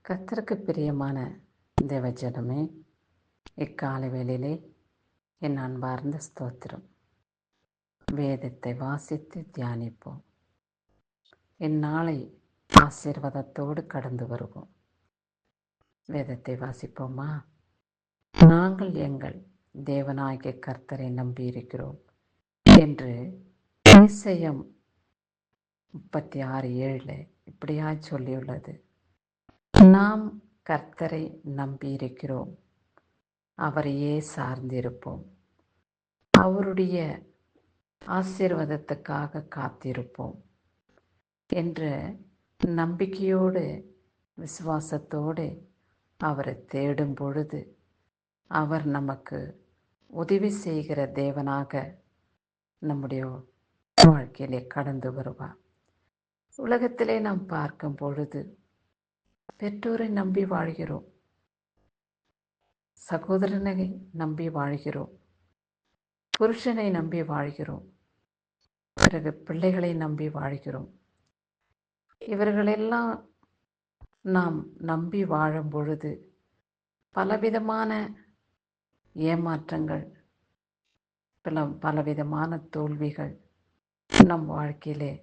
கர்த்தருக்கு பிரியமான தேவஜனமே, இக்காலை வேளையிலே என் அன்பார்ந்த ஸ்தோத்திரம். வேதத்தை வாசித்து தியானிப்போம். இந்நாளை ஆசீர்வாதத்தோடு கடந்து வருவோம். வேதத்தை வாசிப்போமா? நாங்கள் எங்கள் தேவனாகிய கர்த்தரை நம்பியிருக்கிறோம் என்று ஏசாயா 36:7 இப்படியாய் சொல்லியுள்ளது. நாம் கர்த்தரை நம்பியிருக்கிறோம், அவரையே சார்ந்திருப்போம், அவருடைய ஆசீர்வாதத்துக்காக காத்திருப்போம் என்ற நம்பிக்கையோடு விசுவாசத்தோடு அவரை தேடும் பொழுது அவர் நமக்கு உதவி செய்கிற தேவனாக நம்முடைய வாழ்க்கையிலே கடந்து வருவார். உலகத்திலே நாம் பார்க்கும் பொழுது பெற்றோரை நம்பி வாழ்கிறோம், சகோதரனை நம்பி வாழ்கிறோம், புருஷனை நம்பி வாழ்கிறோம், பிறகு பிள்ளைகளை நம்பி வாழ்கிறோம். இவர்களெல்லாம் நாம் நம்பி வாழும் பொழுது பலவிதமான ஏமாற்றங்கள், பலவிதமான தோல்விகள் நம் வாழ்க்கையிலே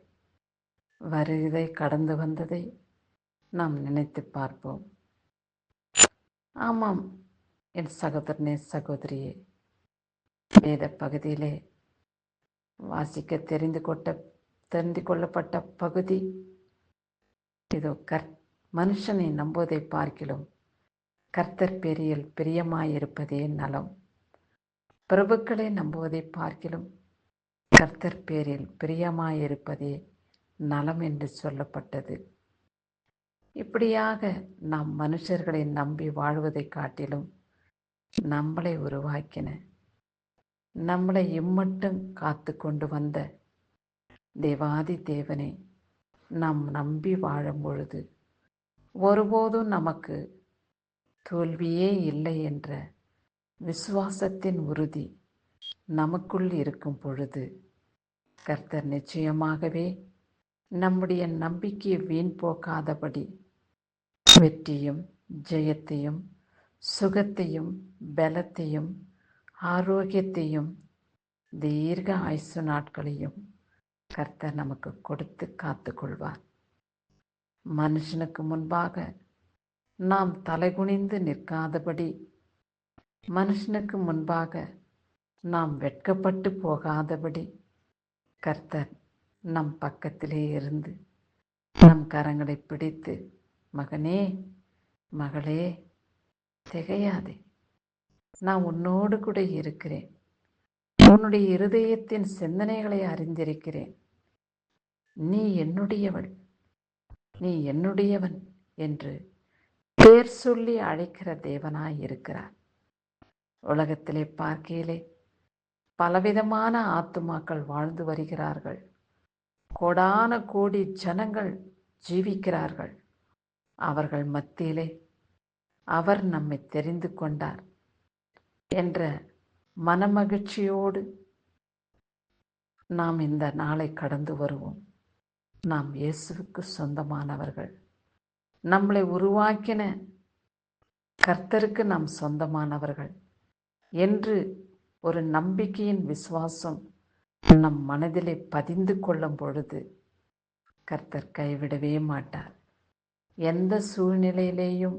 வருவதை கடந்து வந்ததை நாம் நினைத்து பார்ப்போம். ஆமாம் என் சகோதரனே, சகோதரியே, வேத பகுதியிலே வாசிக்க தெரிந்து கொள்ளப்பட்ட பகுதி இதோ மனுஷனை நம்புவதை பார்க்கிலும் கர்த்தர் பேரில் பிரியமாயிருப்பதே நலம். பிரபுக்களை நம்புவதை பார்க்கிலும் கர்த்தர் பேரில் பிரியமாயிருப்பதே நலம் என்று சொல்லப்பட்டது. இப்படியாக நாம் மனுஷர்களை நம்பி வாழ்வதை காட்டிலும் நம்மளை உருவாக்கின, நம்மளை இம்மட்டும் காத்து கொண்டு வந்த தேவாதி தேவனை நாம் நம்பி வாழும் பொழுது ஒருபோதும் நமக்கு தோல்வியே இல்லை என்ற விசுவாசத்தின் உறுதி நமக்குள் இருக்கும் பொழுது கர்த்தர் நிச்சயமாகவே நம்முடைய நம்பிக்கையை வீண் போக்காதபடி வெற்றியும் ஜெயத்தையும் சுகத்தையும் பலத்தையும் ஆரோக்கியத்தையும் தீர்க்க ஆயுசு நாட்களையும் கர்த்தர் நமக்கு கொடுத்து காத்துக்கொள்வார். மனுஷனுக்கு முன்பாக நாம் தலைகுனிந்து நிற்காதபடி, மனுஷனுக்கு முன்பாக நாம் வெட்கப்பட்டு போகாதபடி கர்த்தர் நம் பக்கத்திலே இருந்து நம் கரங்களை பிடித்து, மகனே மகளே, திகையாதே, நான் உன்னோடு கூட இருக்கிறேன், உன்னுடைய இருதயத்தின் சிந்தனைகளை அறிந்திருக்கிறேன், நீ என்னுடையவள், நீ என்னுடையவன் என்று பேர் சொல்லி அழைக்கிற தேவனாய் இருக்கிறார். உலகத்திலே பார்க்கையிலே பலவிதமான ஆத்துமாக்கள் வாழ்ந்து வருகிறார்கள், கோடான கோடி ஜனங்கள் ஜீவிக்கிறார்கள். அவர்கள் மத்தியிலே அவர் நம்மை தெரிந்து கொண்டார் என்ற மனமகிழ்ச்சியோடு நாம் இந்த நாளை கடந்து வருவோம். நாம் இயேசுவுக்கு சொந்தமானவர்கள், நம்மளை உருவாக்கின கர்த்தருக்கு நாம் சொந்தமானவர்கள் என்று ஒரு நம்பிக்கையின் விசுவாசம் நம் மனதிலே பதிந்து கொள்ளும் பொழுது கர்த்தர் கைவிடவே மாட்டார். எந்த சூழ்நிலையிலேயும்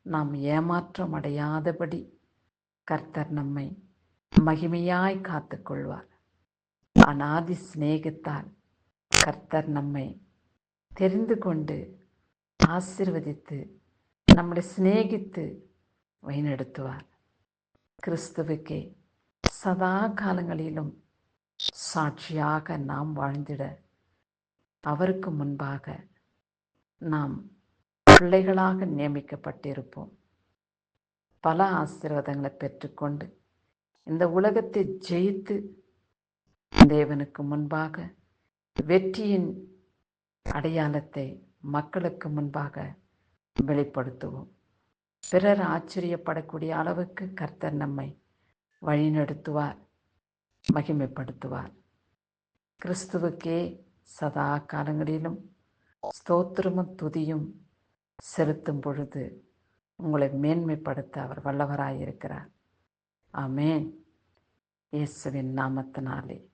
நாம் ஏமாற்றம் அடையாதபடி கர்த்தர் நம்மை மகிமையாய் காத்துக்கொள்வார். அநாதி சிநேகத்தால் கர்த்தர் நம்மை தெரிந்து கொண்டு ஆசீர்வதித்து நம்மளை சிநேகித்து வழிநடத்துவார். கிறிஸ்துவுக்கே சதா காலங்களிலும் சாட்சியாக நாம் வாழ்ந்திட அவருக்கு முன்பாக நாம் பிள்ளைகளாக நியமிக்கப்பட்டிருப்போம். பல ஆசீர்வாதங்களை பெற்றுக்கொண்டு இந்த உலகத்தை ஜெயித்து தேவனுக்கு முன்பாக வெற்றியின் அடையாளத்தை மக்களுக்கு முன்பாக வெளிப்படுத்துவோம். பிறர் ஆச்சரியப்படக்கூடிய அளவுக்கு கர்த்தர் நம்மை வழிநடத்துவார், மகிமைப்படுத்துவார். கிறிஸ்துவுக்கே சதா காலங்களிலும் ஸ்தோத்திரமும் துதியும் செலுத்தும் பொழுது உங்களை மேன்மைப்படுத்த அவர் வல்லவராயிருக்கிறார். ஆமேன். இயேசுவின் நாமத்தினாலே